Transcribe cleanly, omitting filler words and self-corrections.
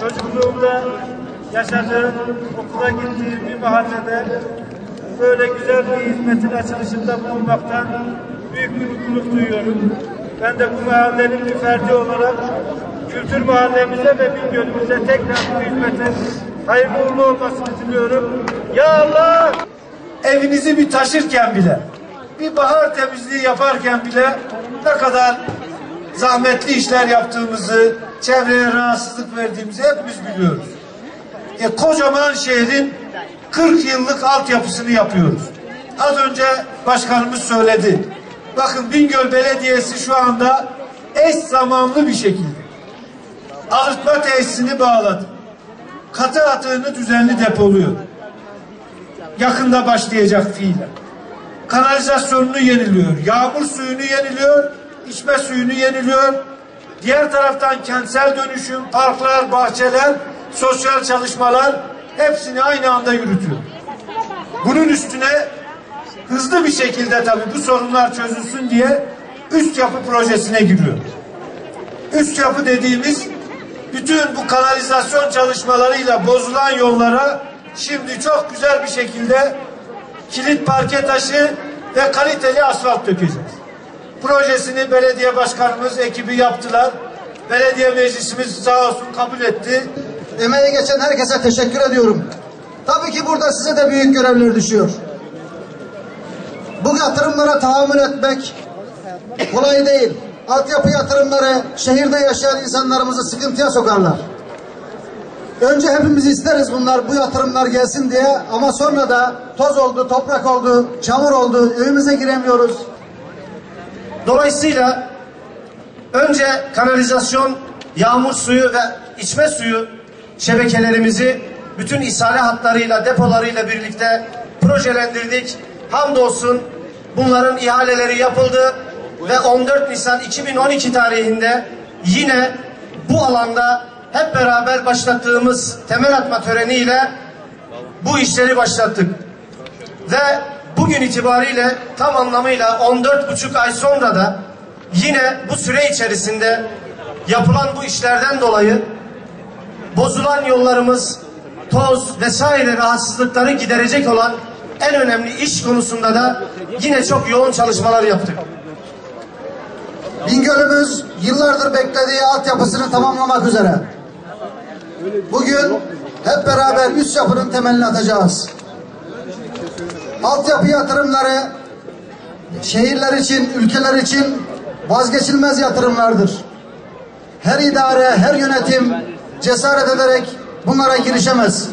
Çocukluğumda yaşadığım, okula gittiğim bir mahallede böyle güzel bir hizmetin açılışında bulunmaktan büyük bir mutluluk duyuyorum. Ben de bu mahallenin bir ferdi olarak kültür mahallemize ve Bingöl'ümüze tekrar bu hizmetin hayırlı uğurlu olmasını diliyorum. Ya Allah! Evinizi bir taşırken bile, bir bahar temizliği yaparken bile ne kadar zahmetli işler yaptığımızı, çevreye rahatsızlık verdiğimizi hepimiz biliyoruz. Kocaman şehrin 40 yıllık altyapısını yapıyoruz. Az önce başkanımız söyledi. Bakın Bingöl Belediyesi şu anda eş zamanlı bir şekilde arıtma tesisini bağladı. Katı atığını düzenli depoluyor. Yakında başlayacak fiilen. Kanalizasyonunu yeniliyor. Yağmur suyunu yeniliyor. İçme suyunu yeniliyor. Diğer taraftan kentsel dönüşüm, parklar, bahçeler, sosyal çalışmalar hepsini aynı anda yürütüyor. Bunun üstüne hızlı bir şekilde tabii bu sorunlar çözülsün diye üst yapı projesine giriyor. Üst yapı dediğimiz bütün bu kanalizasyon çalışmalarıyla bozulan yollara şimdi çok güzel bir şekilde kilit parke taşı ve kaliteli asfalt dökeceğiz. Projesini belediye başkanımız, ekibi yaptılar. Belediye meclisimiz sağ olsun kabul etti. Emeği geçen herkese teşekkür ediyorum. Tabii ki burada size de büyük görevler düşüyor. Bu yatırımlara tahammül etmek kolay değil. Altyapı yatırımları şehirde yaşayan insanlarımızı sıkıntıya sokarlar. Önce hepimiz isteriz bu yatırımlar gelsin diye, ama sonra da toz oldu, toprak oldu, çamur oldu, evimize giremiyoruz. Dolayısıyla önce kanalizasyon, yağmur suyu ve içme suyu şebekelerimizi bütün ishale hatlarıyla, depolarıyla birlikte projelendirdik. Hamdolsun bunların ihaleleri yapıldı ve 14 Nisan 2012 tarihinde yine bu alanda hep beraber başlattığımız temel atma töreniyle bu işleri başlattık. Ve bugün itibariyle tam anlamıyla 14,5 ay sonra da yine bu süre içerisinde yapılan bu işlerden dolayı bozulan yollarımız, toz vesaire rahatsızlıkları giderecek olan en önemli iş konusunda da yine çok yoğun çalışmalar yaptık. Bingöl'ümüz yıllardır beklediği altyapısını tamamlamak üzere. Bugün hep beraber üst yapının temelini atacağız. Altyapı yatırımları şehirler için, ülkeler için vazgeçilmez yatırımlardır. Her idare, her yönetim cesaret ederek bunlara girişemez.